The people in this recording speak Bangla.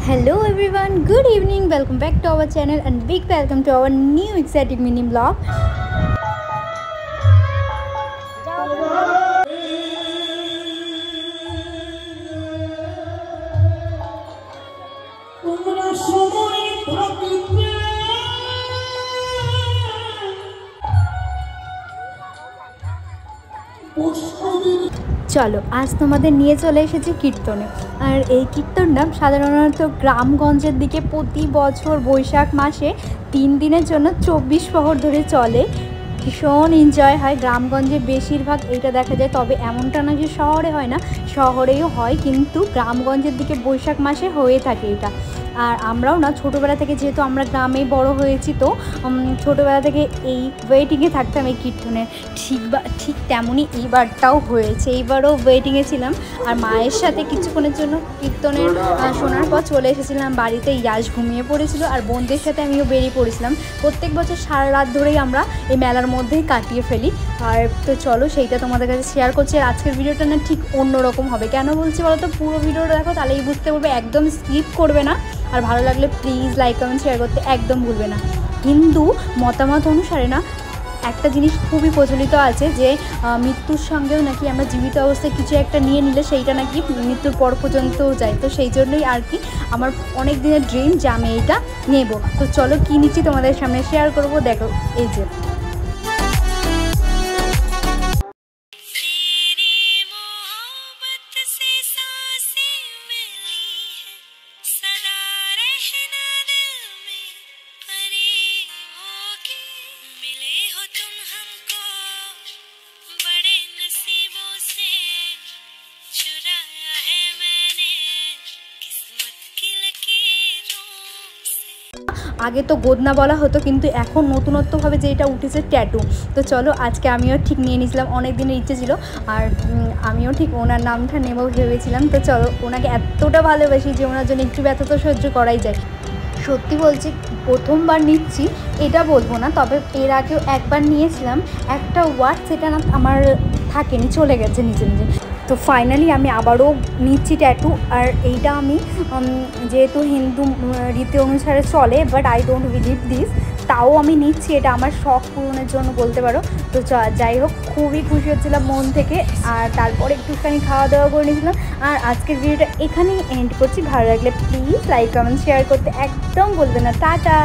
Hello everyone, good evening, welcome back to our channel and big welcome to our new exciting mini vlog. চলো আজ তোমাদের নিয়ে চলে এসেছি কীর্তনে। আর এই কীর্তনটা সাধারণত গ্রামগঞ্জের দিকে প্রতি বছর বৈশাখ মাসে 3 দিনের জন্য 24 প্রহর ধরে চলে। ভীষণ এনজয় হয়, গ্রামগঞ্জে বেশিরভাগ এটা দেখা যায়। তবে এমনটা না যে শহরে হয় না, শহরেও হয়, কিন্তু গ্রামগঞ্জের দিকে বৈশাখ মাসে হয়ে থাকে এটা। আর আমরাও না ছোটোবেলা থেকে, যেহেতু আমরা গ্রামে বড় হয়েছি, তো ছোটোবেলা থেকে এই ওয়েটিংয়ে থাকতাম এই কীর্তনের। ঠিক তেমনই এইবারটাও হয়েছে, এইবারও ওয়েটিংয়ে ছিলাম। আর মায়ের সাথে কিছুক্ষণের জন্য কীর্তনের শোনার পর চলে এসেছিলাম বাড়িতে। ইয়াশ ঘুমিয়ে পড়েছিল আর বোনদের সাথে আমিও বেরিয়ে পড়েছিলাম। প্রত্যেক বছর সারা রাত ধরেই আমরা এই মেলার মধ্যেই কাটিয়ে ফেলি। আর তো চলো সেইটা তোমাদের কাছে শেয়ার করছি। আর আজকের ভিডিওটা না ঠিক অন্যরকম হবে। কেন বলছি বলো তো, পুরো ভিডিওটা দেখো তাহলেই বুঝতে পারবে, একদম স্কিপ করবে না। আর ভালো লাগলে প্লিজ লাইক কমেন্ট শেয়ার করতে একদম ভুলবে না। হিন্দু মতামত অনুসারে না একটা জিনিস খুবই প্রচলিত আছে যে মৃত্যুর সঙ্গেও নাকি আমরা জীবিত অবস্থায় কিছু একটা নিয়ে নিলে সেইটা নাকি মৃত্যুর পর পর্যন্তও যায়। তো সেই জন্যই আর কি আমার অনেক দিনের ড্রিম যে আমি এইটা নেব। তো চলো কী নিচ্ছি তোমাদের সামনে শেয়ার করব। দেখো এই যে আগে তো গোদনা বলা হতো, কিন্তু এখন নতুনত্বভাবে যে এটা উঠেছে ট্যাটু। তো চলো আজকে আমিও ঠিক নিয়ে নিয়েছিলাম, অনেক দিনের ইচ্ছে ছিল। আর আমিও ঠিক ওনার নামটা নেব ভেবেছিলাম। তো চলো, ওনাকে এতটা ভালোবাসি যে ওনার জন্য একটু ব্যথা তো সহ্য করাই যায়। সত্যি বলছি, প্রথমবার নিচ্ছি এটা বলবো না, তবে এর আগেও একবার নিয়েছিলাম। একটা ওয়ার্ড সেটা না আমার থাকেনি, চলে গেছে নিজে নিজে। তো ফাইনালি আমি আবারও নিচ্ছি ট্যাটু। আর এইটা আমি যেহেতু হিন্দু রীতি অনুসারে চলে, but I don't believe this, তাও আমি নিচ্ছি। এটা আমার শখ পূরণের জন্য বলতে পারো। তো যাই হোক, খুবই খুশি হচ্ছিলাম মন থেকে। আর তারপরে একটুখানি খাওয়া দাওয়া করে নিয়েছিলাম। আর আজকের ভিডিওটা এখানেই এন্ড করছি। ভালো লাগলে প্লিজ লাইক কমেন্ট শেয়ার করতে একদম বলবে না। টাটা।